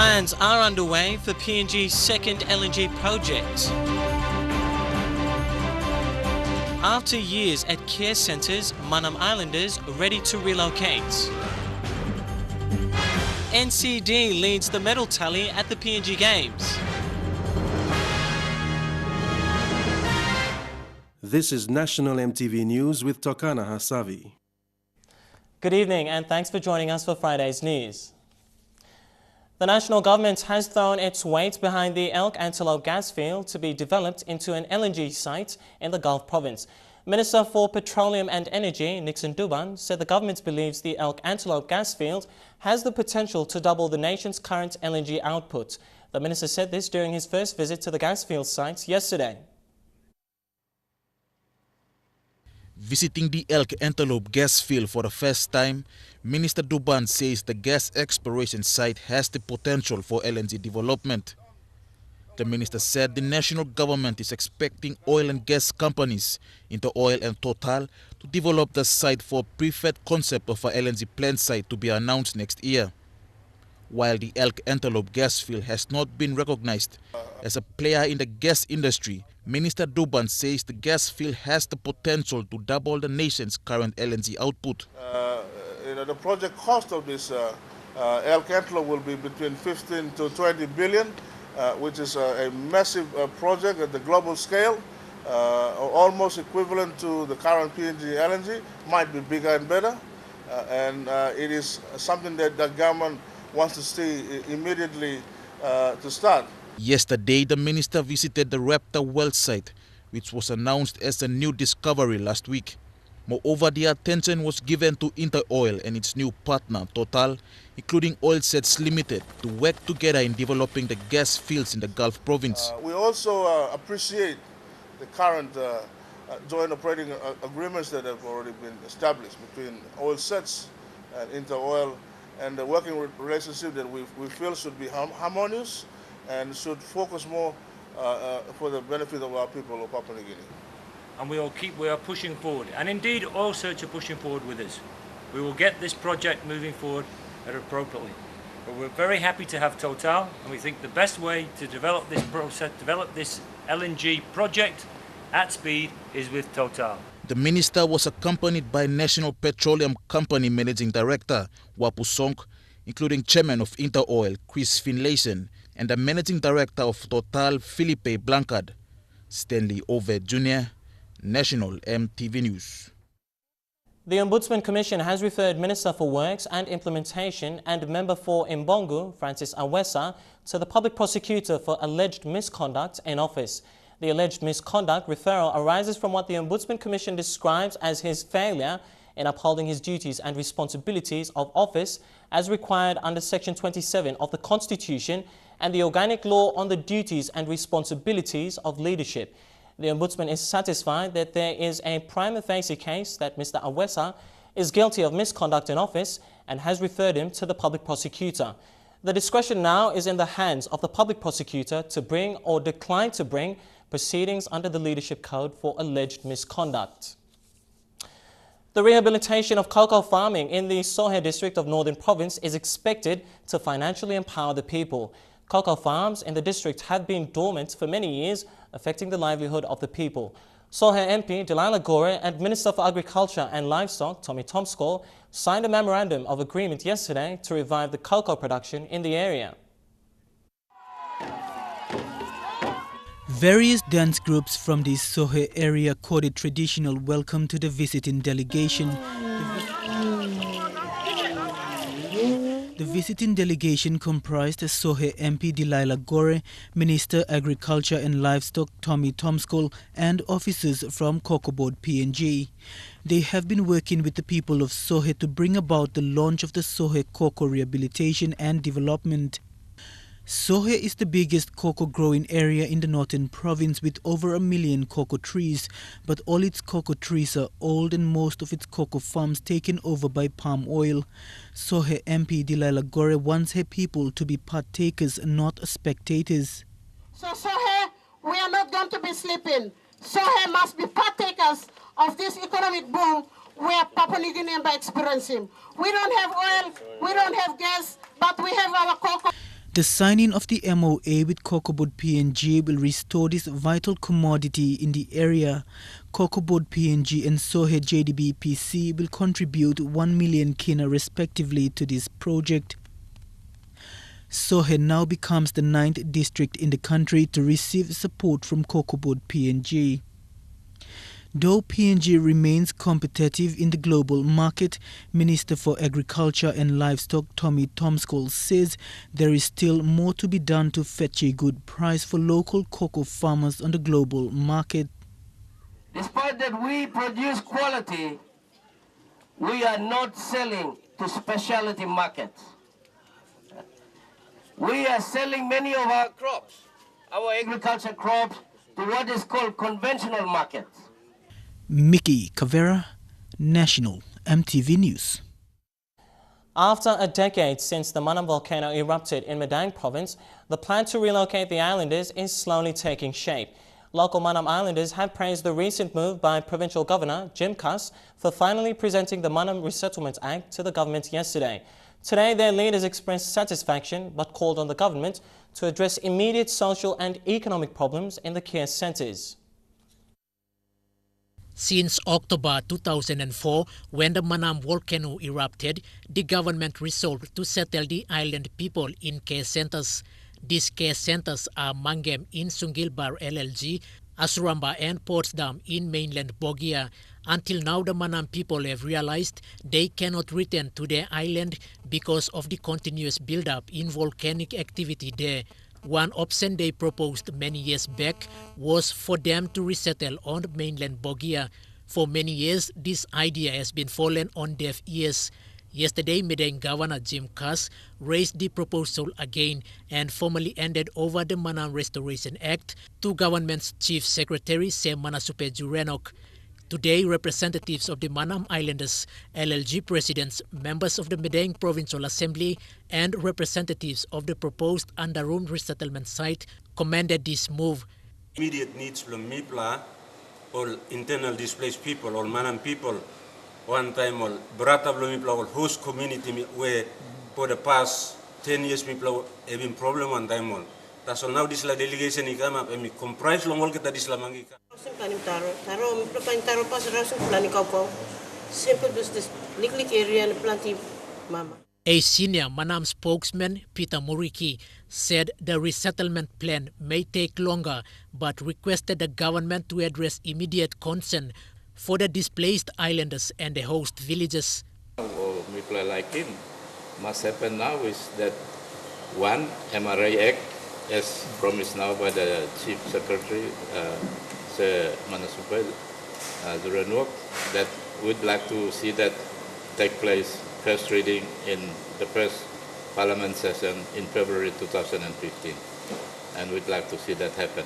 Plans are underway for PNG's second LNG project. After years at care centres, Manam Islanders ready to relocate. NCD leads the medal tally at the PNG Games. This is National EMTV News with Tokana Hasavi. Good evening and thanks for joining us for Friday's news. The national government has thrown its weight behind the Antelope gas field to be developed into an LNG site in the Gulf province. Minister for Petroleum and Energy, Nixon Duban, said the government believes the Antelope gas field has the potential to double the nation's current LNG output. The minister said this during his first visit to the gas field site yesterday. Visiting the Antelope gas field for the first time, Minister Duban says the gas exploration site has the potential for LNG development. The minister said the national government is expecting oil and gas companies, Interoil and Total, to develop the site for a preferred concept of a LNG plant site to be announced next year. While the Antelope gas field has not been recognized as a player in the gas industry, Minister Duban says the gas field has the potential to double the nation's current LNG output. The project cost of this Antelope will be between 15 to 20 billion, which is a massive project at the global scale, almost equivalent to the current PNG LNG, might be bigger and better, and it is something that the government wants to see immediately to start. Yesterday, the minister visited the Raptor well site, which was announced as a new discovery last week. Moreover, the attention was given to Interoil and its new partner, Total, including Oil Sets Limited, to work together in developing the gas fields in the Gulf province. We also appreciate the current joint operating agreements that have already been established between Oil Sets and Interoil, and the working relationship that we feel should be harmonious and should focus more for the benefit of our people of Papua New Guinea. And we are pushing forward, and indeed Oil Search are pushing forward with us. We will get this project moving forward appropriately. But we're very happy to have Total, and we think the best way to develop this process, develop this LNG project at speed, is with Total. The minister was accompanied by National Petroleum Company Managing Director Wapu Song, including Chairman of Interoil Chris Finlayson and the Managing Director of Total Philippe Blancard. Stanley Ove Jr., National EMTV News. The Ombudsman Commission has referred Minister for Works and Implementation and Member for Mbongu, Francis Awesa, to the Public Prosecutor for alleged misconduct in office. The alleged misconduct referral arises from what the Ombudsman Commission describes as his failure in upholding his duties and responsibilities of office as required under Section 27 of the Constitution and the Organic Law on the Duties and Responsibilities of Leadership. The Ombudsman is satisfied that there is a prima facie case that Mr. Awesa is guilty of misconduct in office and has referred him to the Public Prosecutor. The discretion now is in the hands of the Public Prosecutor to bring or decline to bring proceedings under the Leadership Code for alleged misconduct. The rehabilitation of cocoa farming in the Sohe district of Northern Province is expected to financially empower the people. Cocoa farms in the district have been dormant for many years, affecting the livelihood of the people. Sohe MP Delilah Gore and Minister for Agriculture and Livestock Tommy Tomskol signed a memorandum of agreement yesterday to revive the cocoa production in the area. Various dance groups from the Sohe area accorded traditional welcome to the visiting delegation. The visiting delegation comprised Sohe MP Delilah Gore, Minister Agriculture and Livestock Tommy Tomskol, and officers from Cocoa Board PNG. They have been working with the people of Sohe to bring about the launch of the Sohe Cocoa Rehabilitation and Development. Sohe is the biggest cocoa growing area in the Northern Province with over 1 million cocoa trees, but all its cocoa trees are old and most of its cocoa farms taken over by palm oil. Sohe MP Delilah Gore wants her people to be partakers, not spectators. So Sohe, we are not going to be sleeping. Sohe must be partakers of this economic boom where Papua New Guineans are experiencing. We don't have oil, we don't have gas, but we have our cocoa. The signing of the MOA with Kokobod PNG will restore this vital commodity in the area. Kokobod PNG and Sohe JDBPC will contribute 1 million kina respectively to this project. Sohe now becomes the 9th district in the country to receive support from Kokobod PNG. Though PNG remains competitive in the global market, Minister for Agriculture and Livestock Tommy Tomskol says there is still more to be done to fetch a good price for local cocoa farmers on the global market. Despite that we produce quality, we are not selling to specialty markets. We are selling many of our crops, our agriculture crops, to what is called conventional markets. Mickey Cavera, National EMTV News. After a decade since the Manam volcano erupted in Madang province, the plan to relocate the islanders is slowly taking shape. Local Manam islanders have praised the recent move by Provincial Governor Jim Cuss for finally presenting the Manam Resettlement Act to the government yesterday. Today, their leaders expressed satisfaction but called on the government to address immediate social and economic problems in the care centres. Since October 2004, when the Manam volcano erupted, the government resolved to settle the island people in care centers. These care centers are Mangem in Sungilbar LLG, Asuramba and Potsdam in mainland Bogia. Until now, the Manam people have realized they cannot return to their island because of the continuous build-up in volcanic activity there. One option they proposed many years back was for them to resettle on the mainland Bogia. For many years, this idea has been fallen on deaf ears. Yesterday, Madang Governor Jim Cuss raised the proposal again and formally handed over the Manam Restoration Act to Government's Chief Secretary Sam Manasupe Jurenok. Today, representatives of the Manam Islanders, LLG presidents, members of the Madang Provincial Assembly, and representatives of the proposed Andarum resettlement site commended this move. Immediate needs from MIPLA, all internal displaced people, all Manam people, one time all Brata MIPLA, all host community where for the past 10 years MIPLA have been problem one time all. That's all now this la delegation ikama emi comprise long all kita this la mangika. A senior Manam spokesman, Peter Muriki, said the resettlement plan may take longer but requested the government to address immediate concern for the displaced islanders and the host villages. People like him must happen now is that one MRA Act, as promised now by the Chief Secretary, Sir Manasupe Jurenok, that we'd like to see that take place first reading in the first Parliament session in February 2015, and we'd like to see that happen.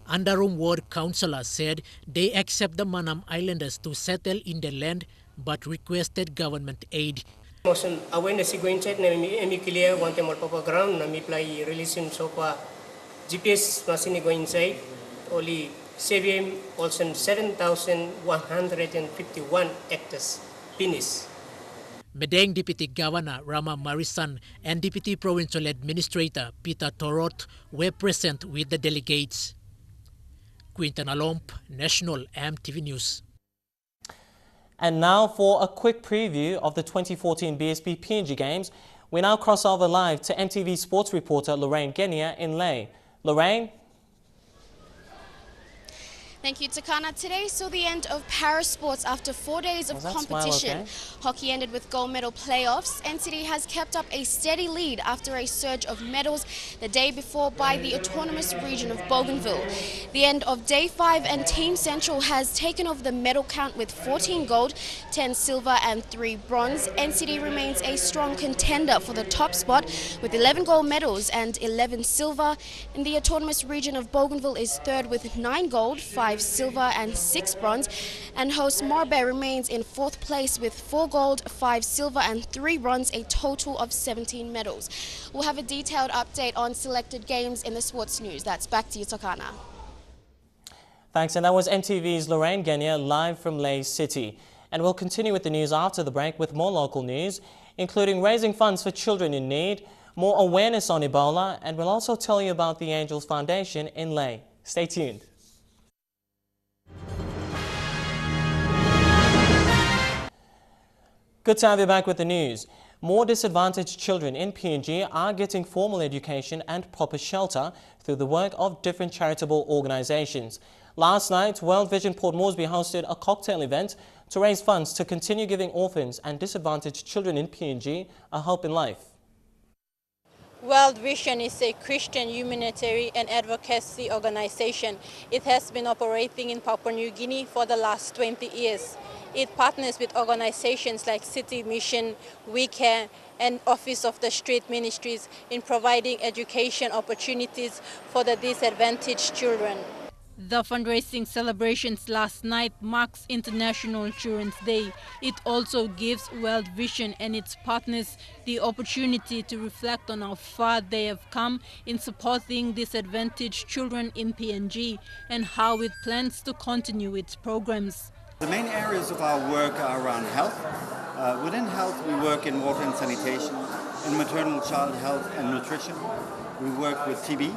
Andarum Ward Councillor said they accept the Manam Islanders to settle in the land but requested government aid. Awareness going chat na mi clear one time papa ground na mi play relation so pa GPS machine go inside only CVM also 7,151 hectares finished. Madang Deputy Governor Rama Marisan and Deputy Provincial Administrator Peter Torot were present with the delegates. Quinton Alomp, National EMTV News. And now for a quick preview of the 2014 BSB PNG Games, we now cross over live to EMTV sports reporter Lorraine Genia in Leh. Lorraine? Thank you, Takana. Today saw the end of Paris sports after 4 days of competition. Okay? Hockey ended with gold medal playoffs. NCD has kept up a steady lead after a surge of medals the day before by the autonomous region of Bougainville. The end of Day 5 and Team Central has taken over the medal count with 14 gold, 10 silver and 3 bronze. NCD remains a strong contender for the top spot with 11 gold medals and 11 silver. In the autonomous region of Bougainville is third with 9 gold, 5 silver and 6 bronze, and host Marbet remains in 4th place with 4 gold, 5 silver and 3 bronze, a total of 17 medals. We'll have a detailed update on selected games in the sports news. That's back to you, Tokana. Thanks, and that was MTV's Lorraine Genia live from Leh City. And we'll continue with the news after the break with more local news, including raising funds for children in need, more awareness on Ebola, and we'll also tell you about the Angels Foundation in Leh. Stay tuned. Good to have you back with the news. More disadvantaged children in PNG are getting formal education and proper shelter through the work of different charitable organizations. Last night, World Vision Port Moresby hosted a cocktail event to raise funds to continue giving orphans and disadvantaged children in PNG a hope in life. World Vision is a Christian humanitarian and advocacy organization. It has been operating in Papua New Guinea for the last 20 years. It partners with organizations like City Mission, We Care, and Office of the Street Ministries in providing education opportunities for the disadvantaged children. The fundraising celebrations last night marks International Children's Day. It also gives World Vision and its partners the opportunity to reflect on how far they have come in supporting disadvantaged children in PNG and how it plans to continue its programs. The main areas of our work are around health. Within health, we work in water and sanitation, in maternal child health and nutrition. We work with TB.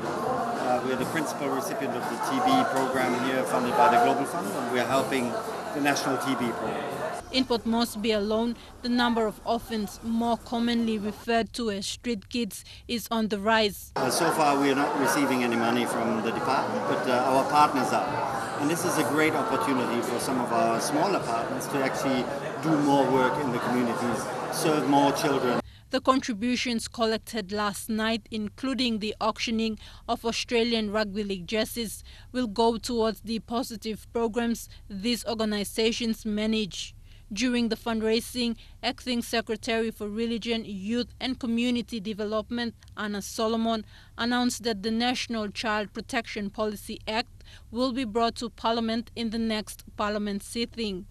We're the principal recipient of the TB program here funded by the Global Fund, and we're helping the National TB program. In Port Moresby alone, the number of orphans, more commonly referred to as street kids, is on the rise. So far, we are not receiving any money from the department, but our partners are. And this is a great opportunity for some of our smaller partners to actually do more work in the communities, serve more children. The contributions collected last night, including the auctioning of Australian Rugby League jerseys, will go towards the positive programs these organizations manage. During the fundraising, Acting Secretary for Religion, Youth and Community Development, Anna Solomon, announced that the National Child Protection Policy Act will be brought to Parliament in the next Parliament sitting.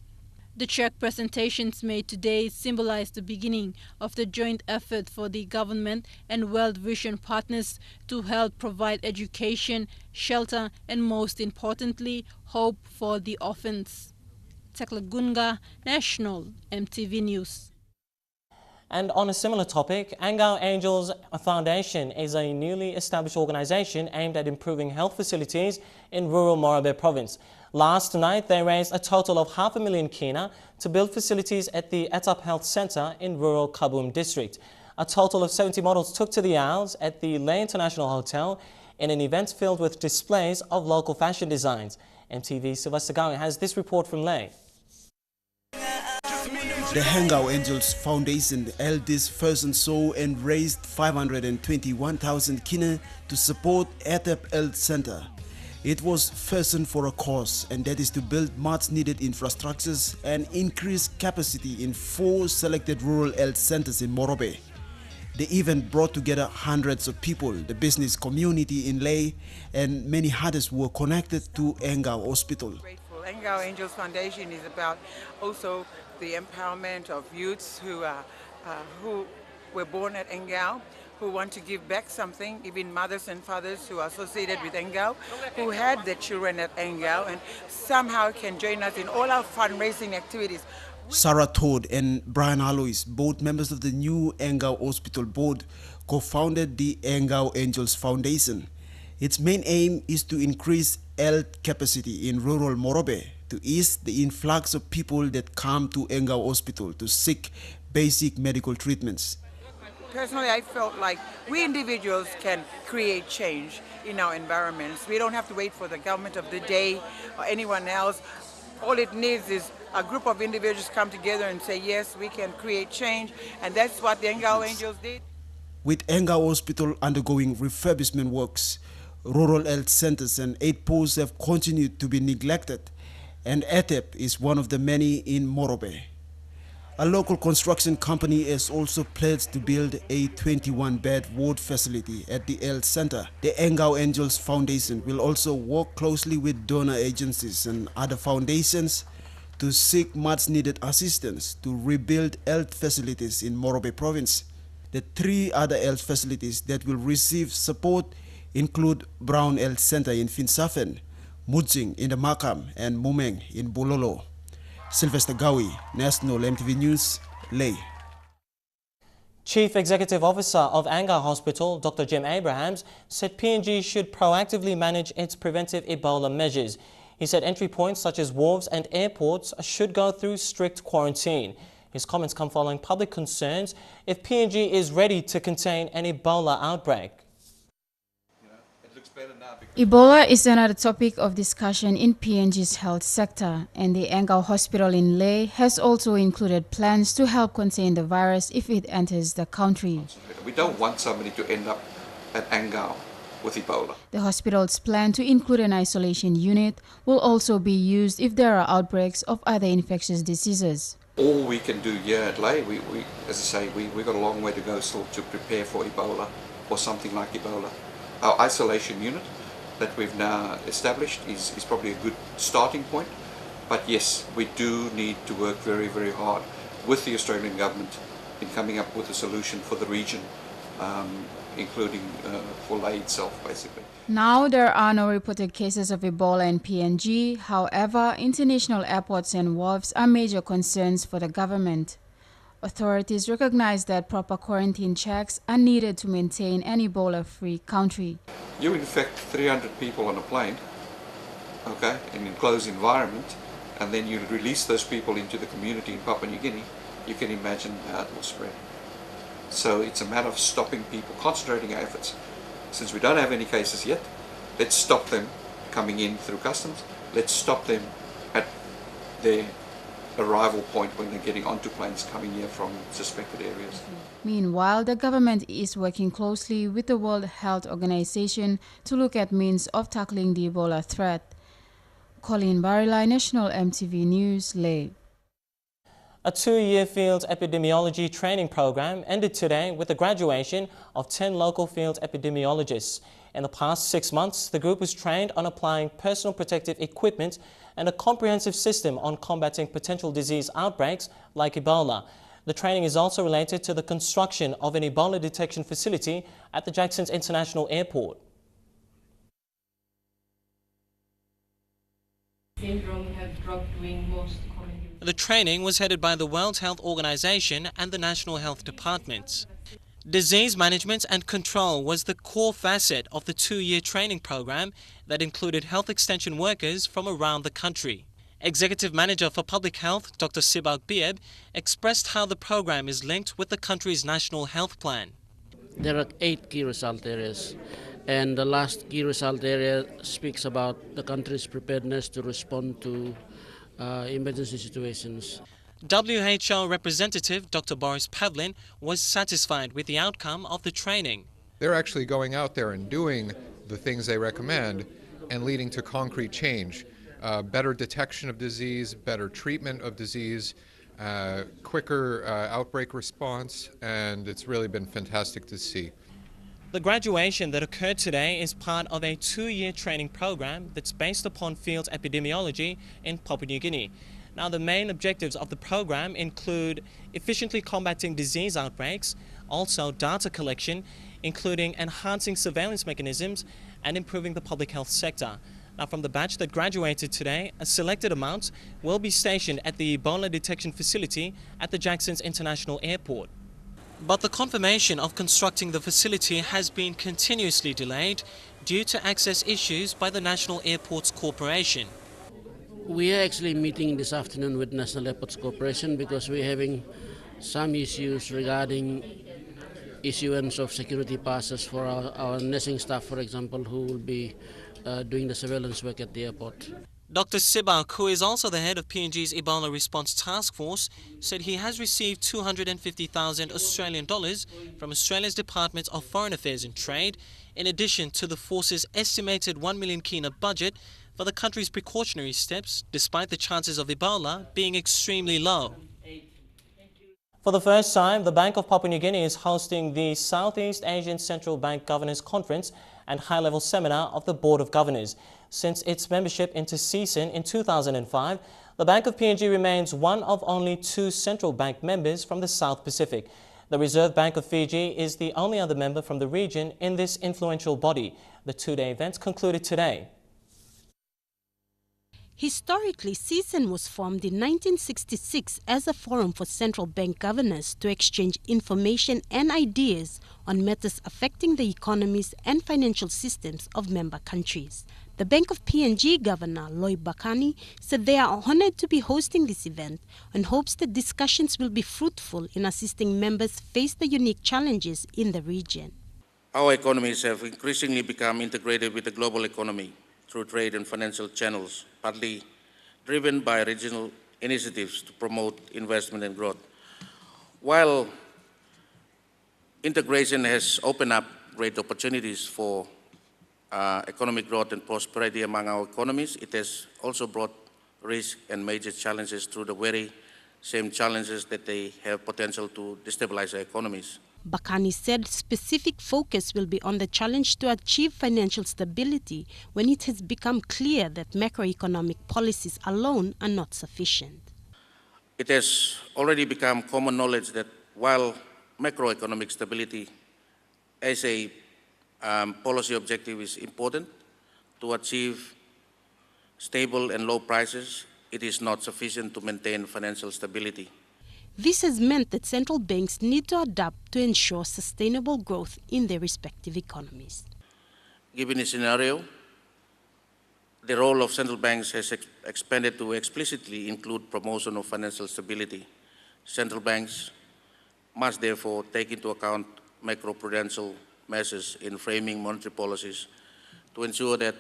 The cheque presentations made today symbolize the beginning of the joint effort for the government and World Vision partners to help provide education, shelter, and most importantly, hope for the orphans. Tekla National EMTV News. And on a similar topic, Angao Angels Foundation is a newly established organization aimed at improving health facilities in rural Morobe province. Last night, they raised a total of $500,000 kina to build facilities at the Antelope Health Center in rural Kabum district. A total of 70 models took to the aisles at the Leh International Hotel in an event filled with displays of local fashion designs. EMTV Sylvester Gawi has this report from Leh. The Angao Angels Foundation held this first and so and raised 521,000 kina to support Antelope Health Center. It was fastened for a cause, and that is to build much needed infrastructures and increase capacity in 4 selected rural health centers in Morobe. The event brought together hundreds of people, the business community in Leh, and many others were connected to Angao Hospital. Angao Angels Foundation is about also the empowerment of youths who were born at Angao, who want to give back something, even mothers and fathers who are associated with Angao, who had their children at Angao and somehow can join us in all our fundraising activities. Sarah Todd and Brian Alois, both members of the new Angao Hospital Board, co-founded the Angao Angels Foundation. Its main aim is to increase health capacity in rural Morobe to ease the influx of people that come to Angao Hospital to seek basic medical treatments. Personally, I felt like we individuals can create change in our environments. We don't have to wait for the government of the day or anyone else. All it needs is a group of individuals come together and say, yes, we can create change, and that's what the Angao Angels did. With Angao Hospital undergoing refurbishment works, rural health centers and 8 posts have continued to be neglected, and Antelope is one of the many in Morobe. A local construction company has also pledged to build a 21-bed ward facility at the health center. The Angao Angels Foundation will also work closely with donor agencies and other foundations to seek much-needed assistance to rebuild health facilities in Morobe province. The 3 other health facilities that will receive support include Brown Health Center in Finsafen, Mujing in the Makam, and Mumeng in Bulolo. Sylvester Gawi, National EMTV News, Leh. Chief Executive Officer of Anga Hospital, Dr. Jim Abrahams, said PNG should proactively manage its preventive Ebola measures. He said entry points such as wharves and airports should go through strict quarantine. His comments come following public concerns if PNG is ready to contain an Ebola outbreak. Ebola is another topic of discussion in PNG's health sector, and the Angao Hospital in Leh has also included plans to help contain the virus if it enters the country. We don't want somebody to end up at Angao with Ebola. The hospital's plan to include an isolation unit will also be used if there are outbreaks of other infectious diseases. All we can do here at Leh, as I say, we've got a long way to go still to prepare for Ebola or something like Ebola. Our isolation unit that we've now established is probably a good starting point. But yes, we do need to work very, very hard with the Australian government in coming up with a solution for the region, including for Leh itself, basically. Now there are no reported cases of Ebola in PNG. However, international airports and wharves are major concerns for the government. Authorities recognize that proper quarantine checks are needed to maintain an Ebola-free country. You infect 300 people on a plane, okay, in an enclosed environment, and then you release those people into the community in Papua New Guinea, you can imagine how it will spread. So it's a matter of stopping people, concentrating our efforts. Since we don't have any cases yet, let's stop them coming in through customs. Let's stop them at their arrival point when they're getting onto planes coming here from suspected areas. Meanwhile, the government is working closely with the World Health Organization to look at means of tackling the Ebola threat. Colleen Barilai, National EMTV News, Leh. A two-year field epidemiology training program ended today with the graduation of 10 local field epidemiologists. In the past 6 months, the group was trained on applying personal protective equipment and a comprehensive system on combating potential disease outbreaks like Ebola. The training is also related to the construction of an Ebola detection facility at the Jacksons International Airport. The training was headed by the World Health Organization and the National Health Department. Disease management and control was the core facet of the two-year training program that included health extension workers from around the country. Executive Manager for Public Health, Dr. Sibak Bieb, expressed how the program is linked with the country's national health plan. There are 8 key result areas, and the last key result area speaks about the country's preparedness to respond to emergency situations. WHO representative Dr. Boris Pavlin was satisfied with the outcome of the training. They're actually going out there and doing the things they recommend and leading to concrete change. Better detection of disease, better treatment of disease, quicker outbreak response, and it's really been fantastic to see. The graduation that occurred today is part of a two-year training program that's based upon field epidemiology in Papua New Guinea. Now, the main objectives of the program include efficiently combating disease outbreaks, also data collection, including enhancing surveillance mechanisms and improving the public health sector. Now, from the batch that graduated today, a selected amount will be stationed at the Ebola detection facility at the Jacksons International Airport. But the confirmation of constructing the facility has been continuously delayed due to access issues by the National Airports Corporation. We are actually meeting this afternoon with National Airports Corporation because we're having some issues regarding issuance of security passes for our nursing staff, for example, who will be doing the surveillance work at the airport. Dr. Sibak, who is also the head of PNG's Ebola Response Task Force, said he has received 250,000 Australian dollars from Australia's Department of Foreign Affairs and Trade, in addition to the force's estimated 1 million kina budget for the country's precautionary steps, despite the chances of Ebola being extremely low. For the first time, the Bank of Papua New Guinea is hosting the Southeast Asian Central Bank Governors Conference and high-level seminar of the Board of Governors. Since its membership into CSIN in 2005, the Bank of PNG remains one of only 2 central bank members from the South Pacific. The Reserve Bank of Fiji is the only other member from the region in this influential body. The two-day event concluded today. Historically, CSEN was formed in 1966 as a forum for central bank governors to exchange information and ideas on matters affecting the economies and financial systems of member countries. The Bank of PNG Governor Lloyd Bakani said they are honored to be hosting this event and hopes that discussions will be fruitful in assisting members face the unique challenges in the region. Our economies have increasingly become integrated with the global economy through trade and financial channels, partly driven by regional initiatives to promote investment and growth. While integration has opened up great opportunities for economic growth and prosperity among our economies, it has also brought risk and major challenges through the very same challenges that they have potential to destabilize our economies. Bakani said specific focus will be on the challenge to achieve financial stability when it has become clear that macroeconomic policies alone are not sufficient. It has already become common knowledge that while macroeconomic stability as a policy objective is important to achieve stable and low prices, it is not sufficient to maintain financial stability. This has meant that central banks need to adapt to ensure sustainable growth in their respective economies. Given the scenario, the role of central banks has expanded to explicitly include promotion of financial stability. Central banks must therefore take into account macroprudential measures in framing monetary policies to ensure that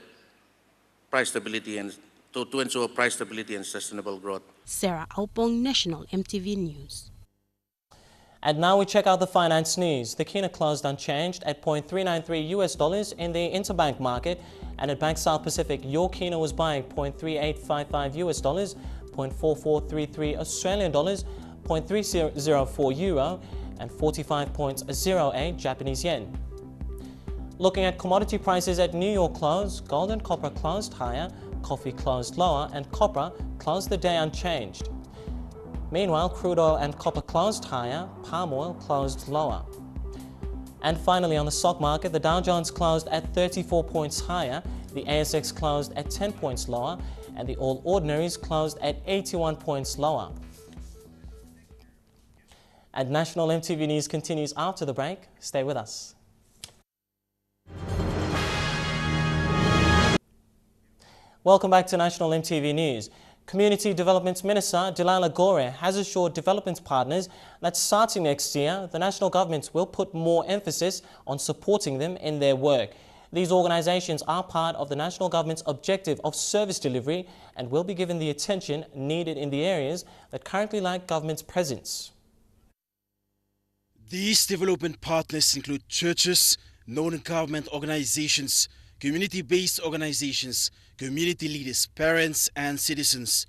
price stability and sustainable growth. Sarah Aupong, National EMTV News. And now we check out the finance news. The Kina closed unchanged at $0.393 US in the interbank market, and at Bank South Pacific, your Kina was buying $0.3855 US, $0.4433 Australian dollars, $0.304 euro, and 45.08 Japanese yen. Looking at commodity prices at New York close, gold and copper closed higher, coffee closed lower, and copper closed the day unchanged. Meanwhile, crude oil and copper closed higher, palm oil closed lower. And finally, on the stock market, the Dow Jones closed at 34 points higher, the ASX closed at 10 points lower, and the All Ordinaries closed at 81 points lower. And National EMTV News continues after the break. Stay with us. Welcome back to National EMTV News. Community Development Minister Delilah Gore has assured development partners that starting next year, the national government will put more emphasis on supporting them in their work. These organizations are part of the national government's objective of service delivery and will be given the attention needed in the areas that currently lack government's presence. These development partners include churches, non-government organizations, community-based organizations, community leaders, parents and citizens.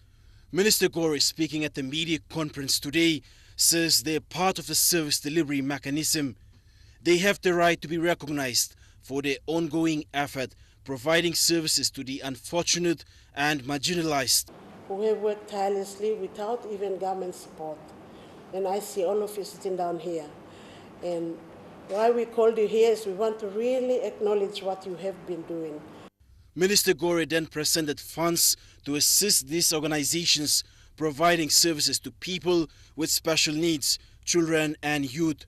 Minister Gore, speaking at the media conference today, says they are part of the service delivery mechanism. They have the right to be recognized for their ongoing effort providing services to the unfortunate and marginalized. Who have worked tirelessly without even government support. And I see all of you sitting down here. And why we called you here is we want to really acknowledge what you have been doing. Minister Gore then presented funds to assist these organizations providing services to people with special needs, children and youth.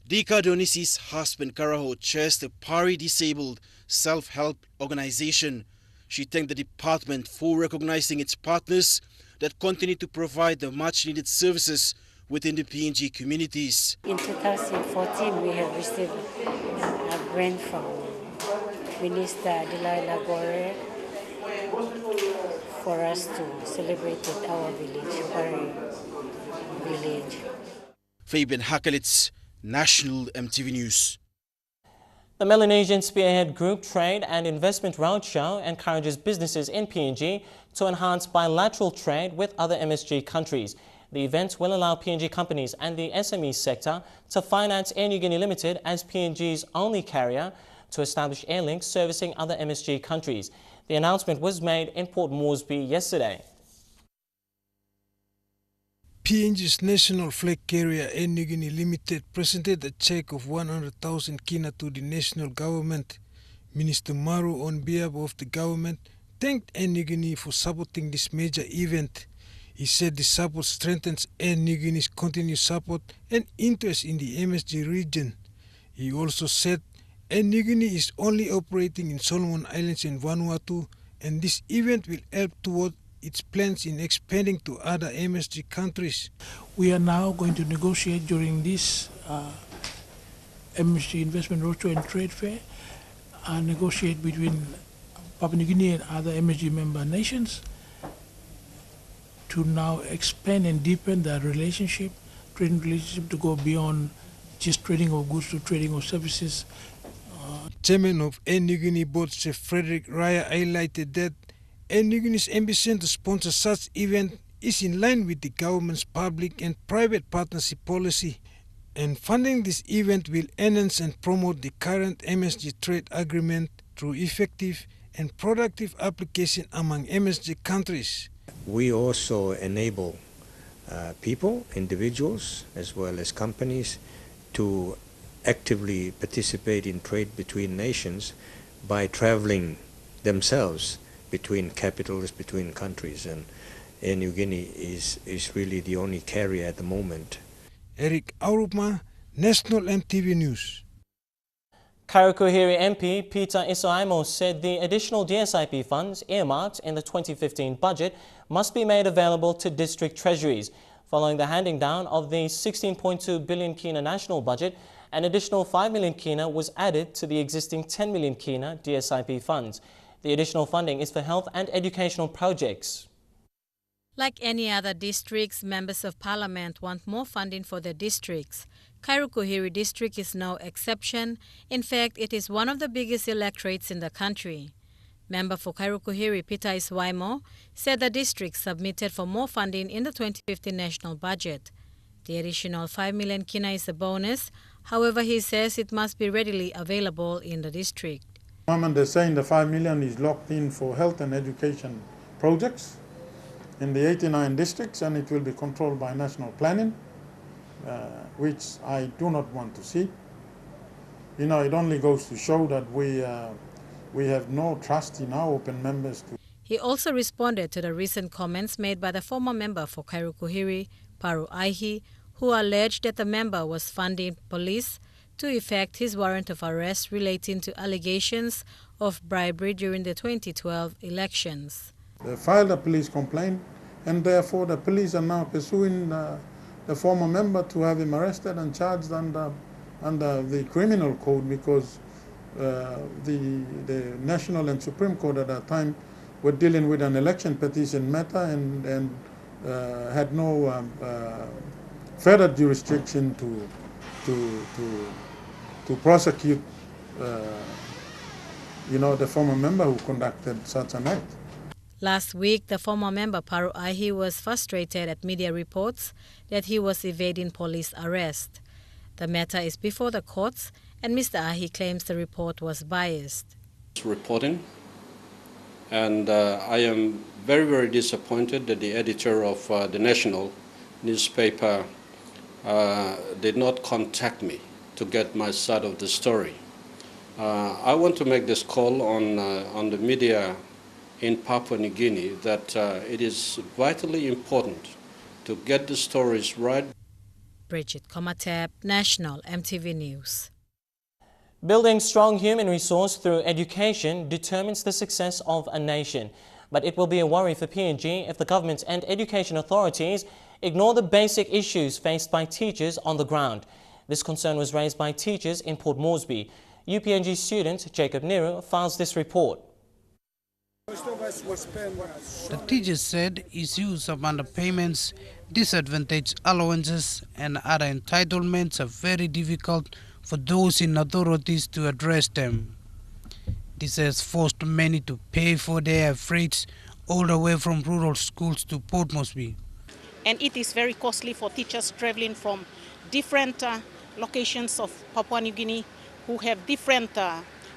Dika Donisi's husband Karaho chairs the Pari Disabled Self-Help Organization. She thanked the department for recognizing its partners that continue to provide the much-needed services within the PNG communities. In 2014, we have received a grant from Minister Delilah Gore for us to celebrate at our village, Pari village. Fabian Hakelitz, National EMTV News. The Melanesian Spearhead Group Trade and Investment Roadshow encourages businesses in PNG to enhance bilateral trade with other MSG countries. The event will allow PNG companies and the SME sector to finance Air Niugini Limited as PNG's only carrier to establish air links servicing other MSG countries. The announcement was made in Port Moresby yesterday. PNG's national flag carrier Air Niugini Limited presented a cheque of 100,000 kina to the national government. Minister Maru, on behalf of the government, thanked Air Niugini for supporting this major event. He said the support strengthens Air Niugini's continued support and interest in the MSG region. He also said Air Niugini is only operating in Solomon Islands and Vanuatu, and this event will help toward its plans in expanding to other MSG countries. We are now going to negotiate during this MSG Investment Roadshow and Trade Fair, negotiate between Papua New Guinea and other MSG member nations to now expand and deepen the relationship, trading relationship, to go beyond just trading of goods to trading of services. Chairman of Air Niugini Board, Chef Frederick Raya, highlighted that Air Niugini's ambition to sponsor such event is in line with the government's public and private partnership policy, and funding this event will enhance and promote the current MSG trade agreement through effective and productive application among MSG countries. We also enable people, individuals, as well as companies to actively participate in trade between nations by traveling themselves between capitals, between countries, and Air Niugini is really the only carrier at the moment. Eric Aurupma, National EMTV News. Karakuhiri MP Peter Isoaimo said the additional DSIP funds earmarked in the 2015 budget must be made available to district treasuries. Following the handing down of the 16.2 billion kina national budget, an additional 5 million kina was added to the existing 10 million kina DSIP funds. The additional funding is for health and educational projects. Like any other districts, members of parliament want more funding for their districts. Kairukuhiri district is no exception. In fact, it is one of the biggest electorates in the country. Member for Kairukuhiri Peter Iswaimo said the district submitted for more funding in the 2015 national budget. The additional 5 million kina is a bonus. However, he says it must be readily available in the district. They're saying the 5 million is locked in for health and education projects in the 89 districts, and it will be controlled by national planning, which I do not want to see. You know, it only goes to show that we have no trust in our open members. He also responded to the recent comments made by the former member for Kairukuhiri, Paru Aihi, who alleged that the member was funding police to effect his warrant of arrest relating to allegations of bribery during the 2012 elections. They filed a police complaint, and therefore the police are now pursuing the former member to have him arrested and charged under the criminal code, because the National and Supreme Court at that time were dealing with an election petition matter and had no further jurisdiction to prosecute the former member who conducted such an act. Last week, the former member Paru Aihi was frustrated at media reports that he was evading police arrest. The matter is before the courts, and Mr. Aihi claims the report was biased. Reporting, and I am very, very disappointed that the editor of the national newspaper did not contact me to get my side of the story. I want to make this call on the media in Papua New Guinea that it is vitally important to get the stories right. Bridget Komatep, National EMTV News. Building strong human resource through education determines the success of a nation. But it will be a worry for PNG if the government and education authorities ignore the basic issues faced by teachers on the ground. This concern was raised by teachers in Port Moresby. UPNG student Jacob Niru files this report. The teachers said issues of underpayments, disadvantaged allowances and other entitlements are very difficult for those in authorities to address them. This has forced many to pay for their freights all the way from rural schools to Port Moresby. And it is very costly for teachers traveling from different locations of Papua New Guinea who have different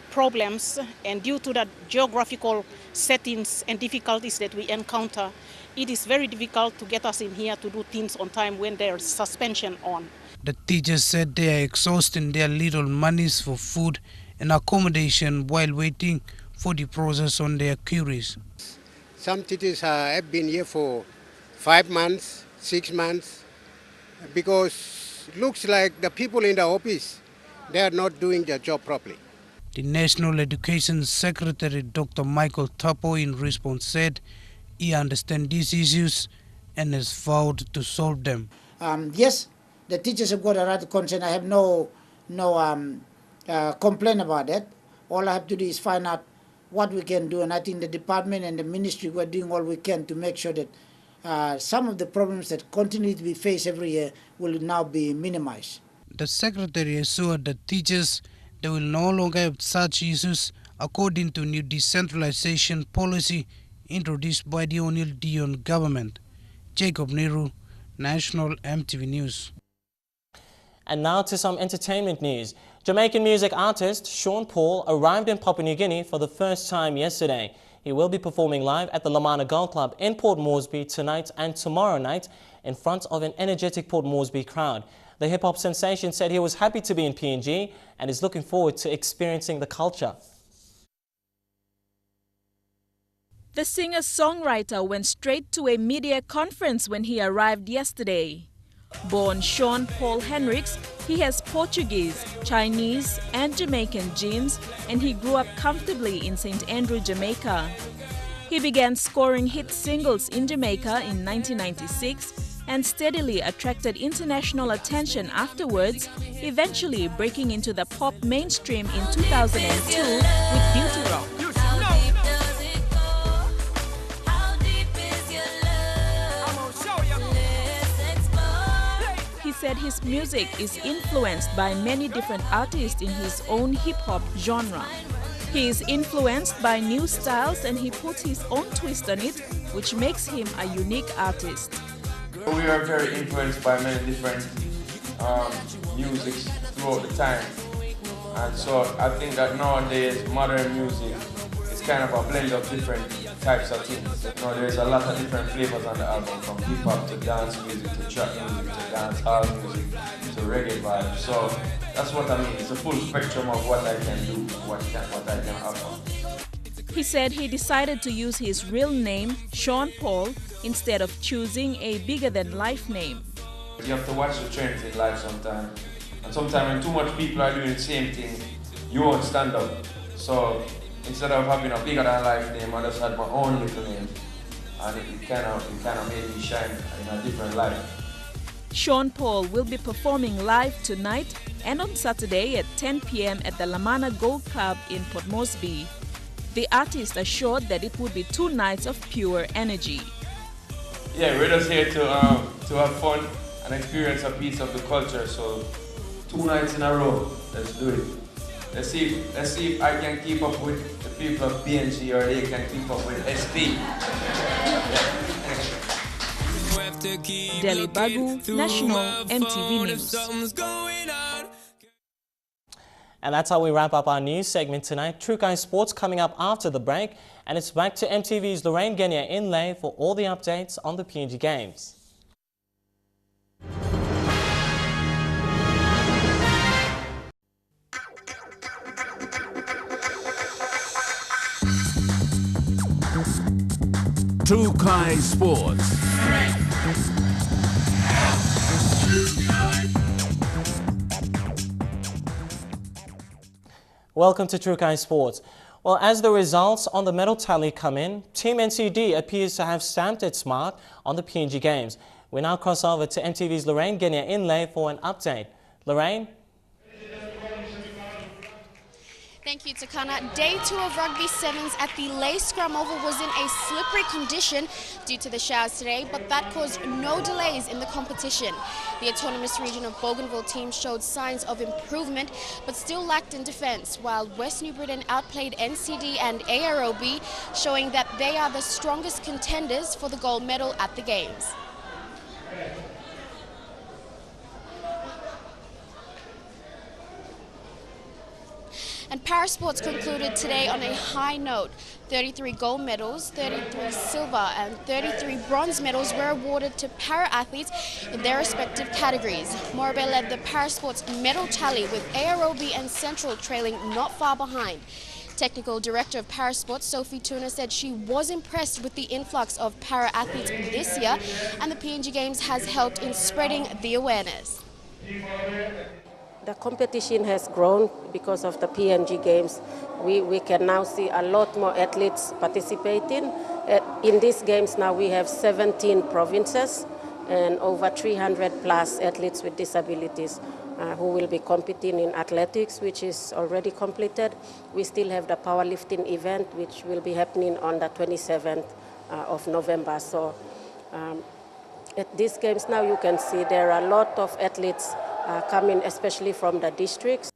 problems, and due to the geographical settings and difficulties that we encounter, it is very difficult to get us in here to do things on time when there's suspension on. The teachers said they are exhausting their little monies for food and accommodation while waiting for the process on their queries. Some teachers have been here for 5 months, 6 months, because it looks like the people in the office, they are not doing their job properly. The National Education Secretary, Dr. Michael Tapo, in response said he understands these issues and has vowed to solve them. Yes, the teachers have got a right to consent. I have no complaint about that. All I have to do is find out what we can do, and I think the department and the ministry were doing all we can to make sure that some of the problems that continue to be faced every year will now be minimized. The Secretary assured that teachers they will no longer have such issues according to new decentralization policy introduced by the O'Neill Dion government. Jacob Nehru, National EMTV News. And now to some entertainment news. Jamaican music artist Sean Paul arrived in Papua New Guinea for the first time yesterday. He will be performing live at the Lamana Gold Club in Port Moresby tonight and tomorrow night in front of an energetic Port Moresby crowd. The hip-hop sensation said he was happy to be in PNG and is looking forward to experiencing the culture. The singer-songwriter went straight to a media conference when he arrived yesterday. Born Sean Paul Hendricks, he has Portuguese, Chinese and Jamaican genes, and he grew up comfortably in St. Andrew, Jamaica. He began scoring hit singles in Jamaica in 1996 and steadily attracted international attention afterwards, eventually breaking into the pop mainstream in 2002 with Beauty Rock. He said his music is influenced by many different artists in his own hip-hop genre. He is influenced by new styles and he puts his own twist on it, which makes him a unique artist. We are very influenced by many different musics throughout the time. And so I think that nowadays modern music is kind of a blend of different types of things. You know, there's a lot of different flavors on the album, from hip-hop to dance music to trap music to dance hall music to reggae vibe. So that's what I mean. It's a full spectrum of what I can do, what I can offer. He said he decided to use his real name, Sean Paul, instead of choosing a bigger-than-life name. You have to watch the trends in life sometimes. And sometimes when too much people are doing the same thing, you won't stand up. So instead of having a bigger-than-life name, I just had my own little name. And it kind of made me shine in a different light. Sean Paul will be performing live tonight and on Saturday at 10 p.m. at the Lamana Gold Club in Port Moresby. The artist assured that it would be 2 nights of pure energy. Yeah, we're just here to have fun and experience a piece of the culture. So 2 nights in a row, let's do it. Let's see if I can keep up with the people of PNG or they can keep up with SP. Delhi Bagu, National EMTV News. And that's how we wrap up our news segment tonight. True Guy Sports coming up after the break. And it's back to MTV's Lorraine Genia in Lay for all the updates on the PNG Games. True Guy Sports. Welcome to True Guy Sports. Well, as the results on the medal tally come in, Team NCD appears to have stamped its mark on the PNG Games. We now cross over to MTV's Lorraine Genia Inlay for an update. Lorraine? Thank you, Takana. Day 2 of Rugby Sevens at the Lay Scrum Oval was in a slippery condition due to the showers today, but that caused no delays in the competition. The autonomous region of Bougainville team showed signs of improvement, but still lacked in defence, while West New Britain outplayed NCD and AROB, showing that they are the strongest contenders for the gold medal at the Games. And Parasports concluded today on a high note. 33 gold medals, 33 silver and 33 bronze medals were awarded to para-athletes in their respective categories. Morbe led the Parasports medal tally with AROB and Central trailing not far behind. Technical Director of Parasport, Sophie Tuna, said she was impressed with the influx of para-athletes this year, and the PNG Games has helped in spreading the awareness. The competition has grown because of the PNG Games. We can now see a lot more athletes participating. In these games now we have 17 provinces and over 300 plus athletes with disabilities who will be competing in athletics, which is already completed. We still have the powerlifting event, which will be happening on the 27th of November. So at these games now you can see there are a lot of athletes coming, especially from the districts.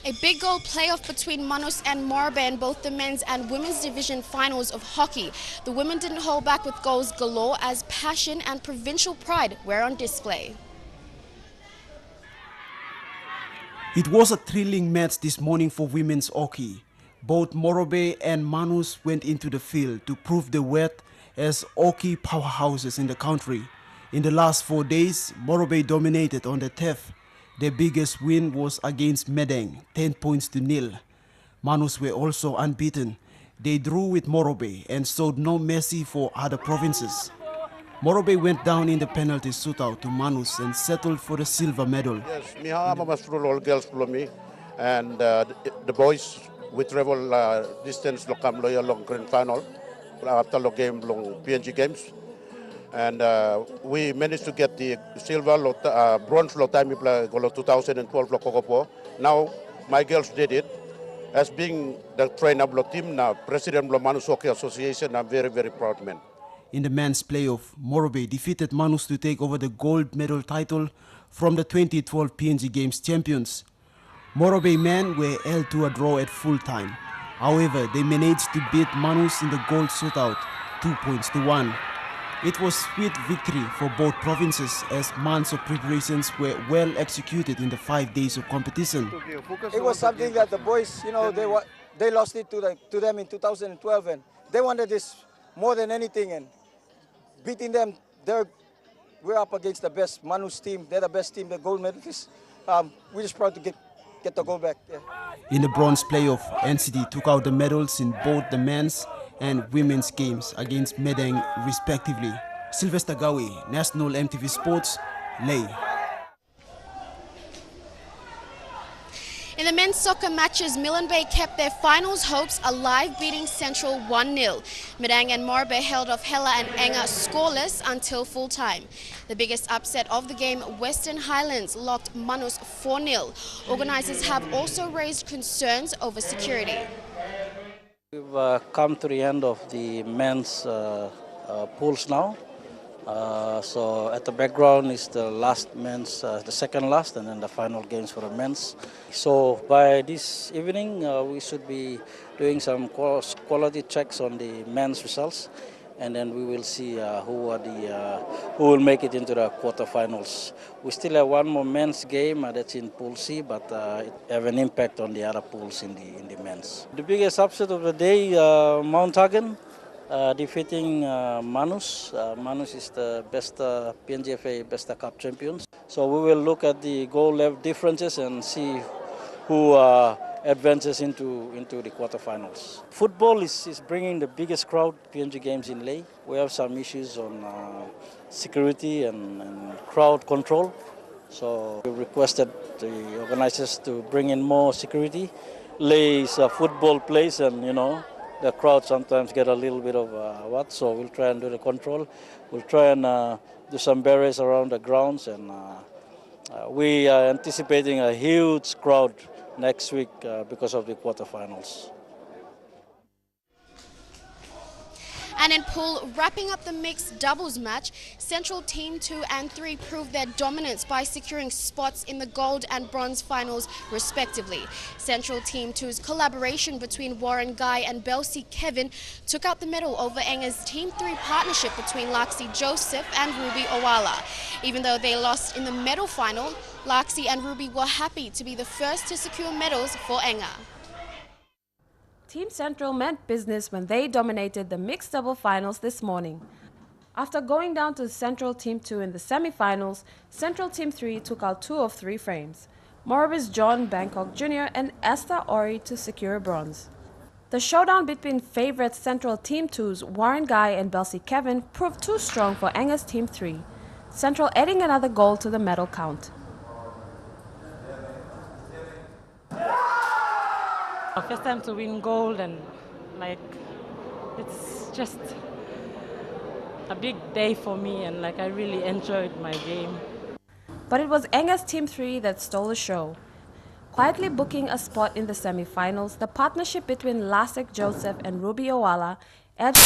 A big goal playoff between Manus and Morobe in both the men's and women's division finals of hockey. The women didn't hold back with goals galore as passion and provincial pride were on display. It was a thrilling match this morning for women's hockey. Both Morobe and Manus went into the field to prove their worth as hockey powerhouses in the country. In the last 4 days, Morobe dominated on the turf. Their biggest win was against Medang, 10 points to 0. Manus were also unbeaten. They drew with Morobe and showed no mercy for other provinces. Morobe went down in the penalty shootout to Manus and settled for the silver medal. Yes, all girls follow me, and the boys we travel distance long grand final after the game long PNG Games. And we managed to get the silver, bronze time 2012 Kokopo. Now my girls did it. As being the trainer of the team now, President of Manus Hockey Association, I'm very, very proud man. In the men's playoff, Morobe defeated Manus to take over the gold medal title from the 2012 PNG Games champions. Morobe men were held to a draw at full time. However, they managed to beat Manus in the gold shootout, 2 points to 1. It was sweet victory for both provinces as months of preparations were well executed in the 5 days of competition. It was something that the boys, they lost it to them in 2012, and they wanted this more than anything. And beating them, we're up against the best Manus team. They're the best team, the gold medalists. We're just proud to get the gold back. Yeah. In the bronze playoff, NCD took out the medals in both the men's and women's games against Medang respectively. Sylvester Gawi, National EMTV Sports, Ley. In the men's soccer matches, Milne Bay kept their finals hopes alive, beating Central 1-0. Medang and Morobe held off Hela and Enga scoreless until full time. The biggest upset of the game, Western Highlands locked Manus 4-0. Organisers have also raised concerns over security. We've come to the end of the men's pools now. So at the background is the last men's, the second last, and then the final games for the men's. So by this evening, we should be doing some quality checks on the men's results, and then we will see who will make it into the quarterfinals. We still have one more men's game that's in Pool C, but it have an impact on the other pools in the men's. The biggest upset of the day, Mount Hagen defeating Manus. Manus is the best PNGFA Best Cup champions. So we will look at the goal level differences and see who advances into the quarterfinals. Football is bringing the biggest crowd PNG Games in Ley. We have some issues on security and crowd control. So we requested the organizers to bring in more security. Ley is a football place, and the crowd sometimes get a little bit of so we'll try and do the control. We'll try and do some barriers around the grounds, and we are anticipating a huge crowd next week because of the quarterfinals. And in pool, wrapping up the mixed doubles match, Central Team 2 and 3 proved their dominance by securing spots in the gold and bronze finals respectively. Central Team 2's collaboration between Warren Guy and Belsi Kevin took out the medal over Enga's Team 3 partnership between Laxi Joseph and Ruby Owala. Even though they lost in the medal final, Laxi and Ruby were happy to be the first to secure medals for Enga. Team Central meant business when they dominated the mixed double finals this morning. After going down to Central Team 2 in the semi-finals, Central Team 3 took out 2 of 3 frames. Morobe's John Bangkok Jr. and Esther Ori to secure bronze. The showdown between favorites Central Team 2's Warren Guy and Belsi Kevin proved too strong for Angus Team 3, Central adding another goal to the medal count. First time to win gold, and it's just a big day for me, and I really enjoyed my game. But it was Angus Team 3 that stole the show. Quietly booking a spot in the semi-finals, the partnership between Lasek Joseph and Ruby Owala edged.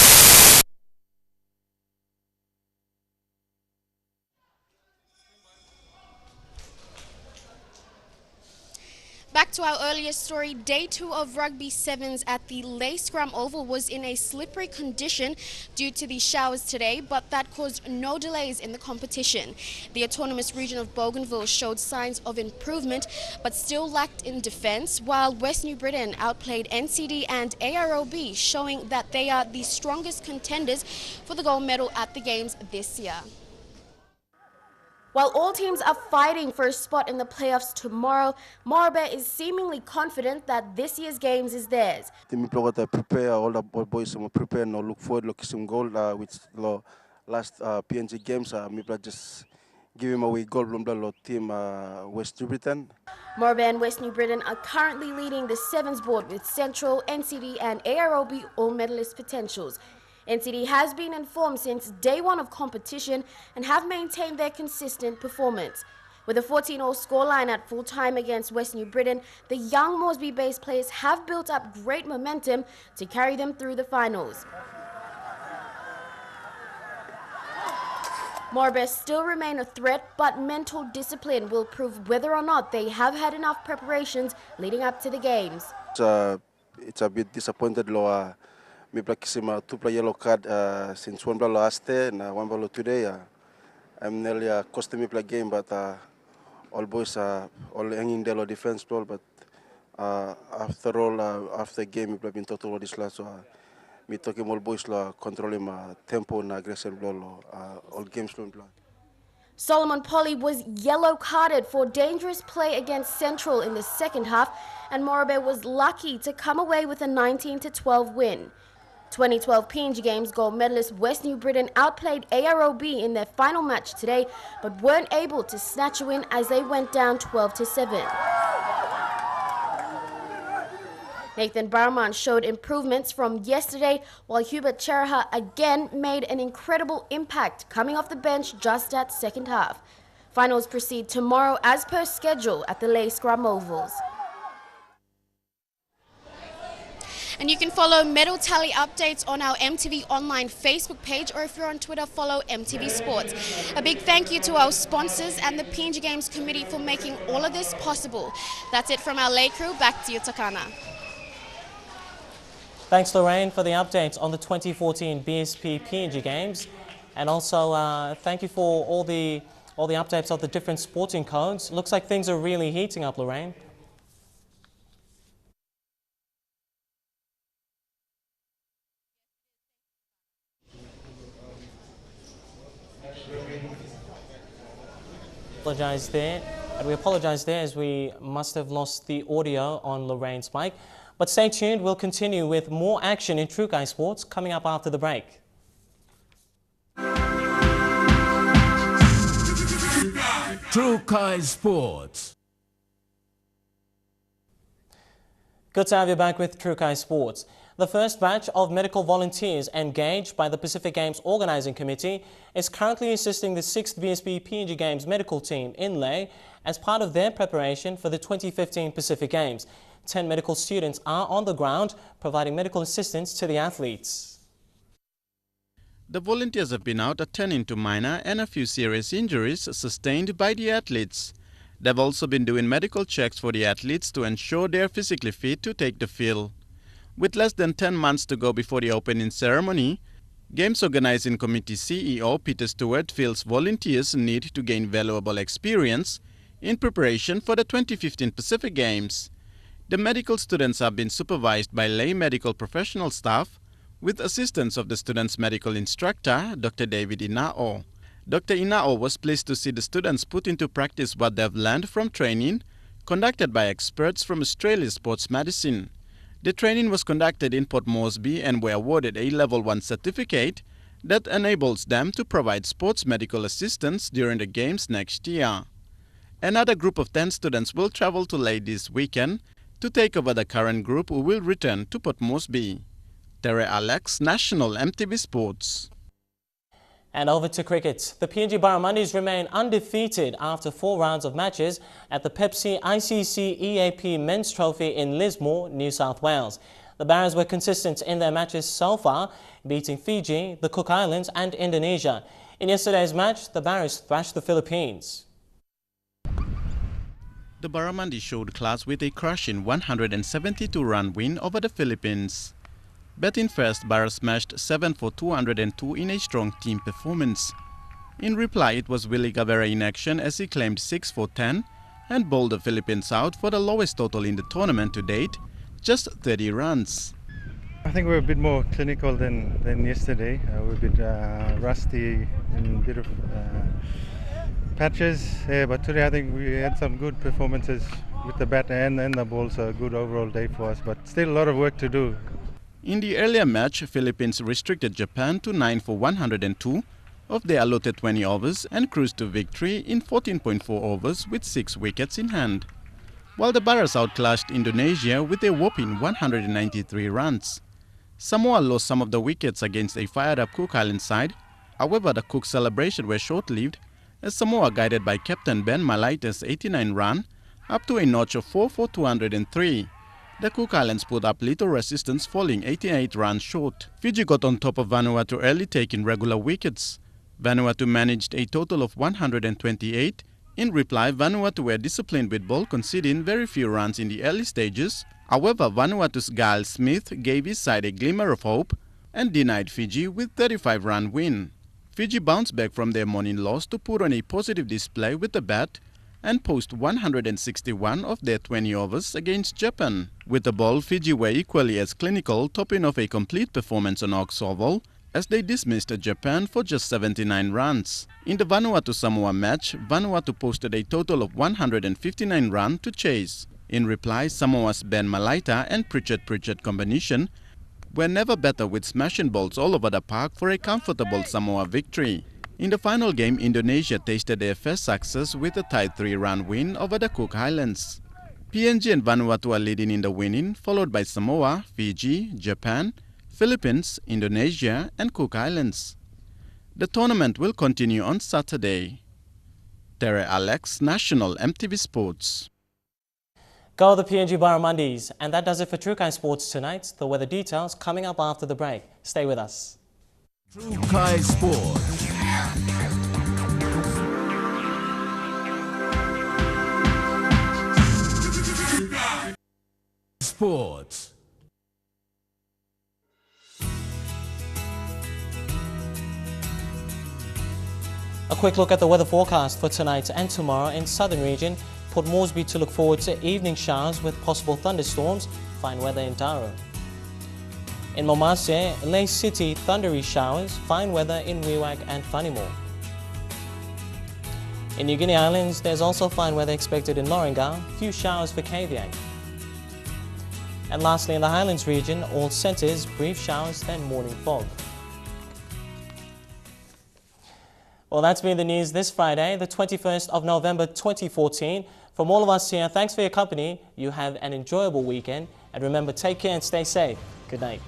Back to our earlier story, day 2 of Rugby Sevens at the Lay Scrum Oval was in a slippery condition due to the showers today, but that caused no delays in the competition. The autonomous region of Bougainville showed signs of improvement, but still lacked in defence, while West New Britain outplayed NCD and AROB, showing that they are the strongest contenders for the gold medal at the Games this year. While all teams are fighting for a spot in the playoffs tomorrow, Morobe is seemingly confident that this year's Games is theirs. We prepare all the boys prepare and look forward to some goal which last PNG Games we just give him away gold from the team West New Britain. Morobe and West New Britain are currently leading the Sevens board with Central, NCD and AROB all medalist potentials. NCD has been in form since day 1 of competition and have maintained their consistent performance. With a 14-all scoreline at full time against West New Britain, the young Moresby-based players have built up great momentum to carry them through the finals. Morobe still remain a threat, but mental discipline will prove whether or not they have had enough preparations leading up to the Games. It's a bit disappointed. Me practice 2 yellow card since 1 last day and 1 today. I'm nearly cost me play game, but all boys are all hanging their defense ball. But after all, after game, we play in total this last. So me talking all boys controlling tempo and aggression ball all games play. Solomon Polly was yellow carded for dangerous play against Central in the second half, and Morobe was lucky to come away with a 19-12 win. 2012 PNG Games gold medalist West New Britain outplayed AROB in their final match today, but weren't able to snatch a win as they went down 12-7. Nathan Barman showed improvements from yesterday, while Hubert Cheraha again made an incredible impact, coming off the bench just at second half. Finals proceed tomorrow as per schedule at the Lay Scrum Ovals. And you can follow medal tally updates on our MTV online Facebook page, or if you're on Twitter, follow MTV Sports. A big thank you to our sponsors and the PNG Games Committee for making all of this possible. That's it from our Lay crew. Back to you, Takana. Thanks, Lorraine, for the updates on the 2014 BSP PNG Games. And also thank you for all the updates of the different sporting codes. Looks like things are really heating up, Lorraine. Apologize there, and we apologize there as we must have lost the audio on Lorraine's mic. But stay tuned, we'll continue with more action in True Kai Sports coming up after the break. True Kai Sports. Good to have you back with True Kai Sports. The first batch of medical volunteers engaged by the Pacific Games Organising Committee is currently assisting the 6th BSP PNG Games medical team in Lay as part of their preparation for the 2015 Pacific Games. 10 medical students are on the ground providing medical assistance to the athletes. The volunteers have been out attending to minor and a few serious injuries sustained by the athletes. They've also been doing medical checks for the athletes to ensure they are physically fit to take the field. With less than 10 months to go before the opening ceremony, Games Organizing Committee CEO Peter Stewart feels volunteers need to gain valuable experience in preparation for the 2015 Pacific Games. The medical students have been supervised by lay medical professional staff with assistance of the students' medical instructor, Dr. David Inao. Dr. Inao was pleased to see the students put into practice what they've learned from training conducted by experts from Australia's Sports Medicine. The training was conducted in Port Moresby and were awarded a Level 1 certificate that enables them to provide sports medical assistance during the Games next year. Another group of 10 students will travel to Lae this weekend to take over the current group who will return to Port Moresby. Tere Alex, National EMTV Sports. And over to cricket. The PNG Barramundis remain undefeated after 4 rounds of matches at the Pepsi ICC EAP Men's Trophy in Lismore, New South Wales. The Barras were consistent in their matches so far, beating Fiji, the Cook Islands and Indonesia. In yesterday's match, the Barras thrashed the Philippines. The Barramundi showed class with a crushing 172-run win over the Philippines. Batting first, Barra smashed 7 for 202 in a strong team performance. In reply, it was Willie Gavera in action as he claimed 6 for 10 and bowled the Philippines out for the lowest total in the tournament to date, just 30 runs. I think we're a bit more clinical than yesterday. We're a bit rusty in a bit of patches, but today I think we had some good performances with the bat and the ball, so a good overall day for us, but still a lot of work to do. In the earlier match, Philippines restricted Japan to 9 for 102 of their allotted 20 overs and cruised to victory in 14.4 overs with 6 wickets in hand, while the Barras outclassed Indonesia with a whopping 193 runs. Samoa lost some of the wickets against a fired-up Cook Island side. However, the Cook celebration was short-lived as Samoa, guided by Captain Ben Malaita's 89 run, up to a notch of 4 for 203. The Cook Islands put up little resistance, falling 88 runs short. Fiji got on top of Vanuatu early, taking regular wickets. Vanuatu managed a total of 128. In reply, Vanuatu were disciplined with ball, conceding very few runs in the early stages. However, Vanuatu's Giles Smith gave his side a glimmer of hope and denied Fiji with 35-run win. Fiji bounced back from their morning loss to put on a positive display with the bat and post 161 of their 20 overs against Japan. With the ball, Fiji were equally as clinical, topping off a complete performance on Ox Oval as they dismissed Japan for just 79 runs. In the Vanuatu-Samoa match, Vanuatu posted a total of 159 runs to chase. In reply, Samoa's Ben Malaita and Pritchard combination were never better, with smashing balls all over the park for a comfortable Samoa victory. In the final game, Indonesia tasted their first success with a tight 3-run win over the Cook Islands. PNG and Vanuatu are leading in the winning, followed by Samoa, Fiji, Japan, Philippines, Indonesia and Cook Islands. The tournament will continue on Saturday. Tere Alex, National EMTV Sports. Go the PNG Barramundis. And that does it for True Kai Sports tonight. The weather details coming up after the break. Stay with us. True Kai Sports. Sports. A quick look at the weather forecast for tonight and tomorrow in southern region. Port Moresby to look forward to evening showers with possible thunderstorms. Fine weather in Taro. In Momase, Lae City, thundery showers. Fine weather in Wewak and Whanimore. In New Guinea Islands, there's also fine weather expected in Loringa. Few showers for Kavieng. And lastly, in the Highlands region, all centres, brief showers, then morning fog. Well, that's been the news this Friday, the 21st of November 2014. From all of us here, thanks for your company. You have an enjoyable weekend. And remember, take care and stay safe. Good night.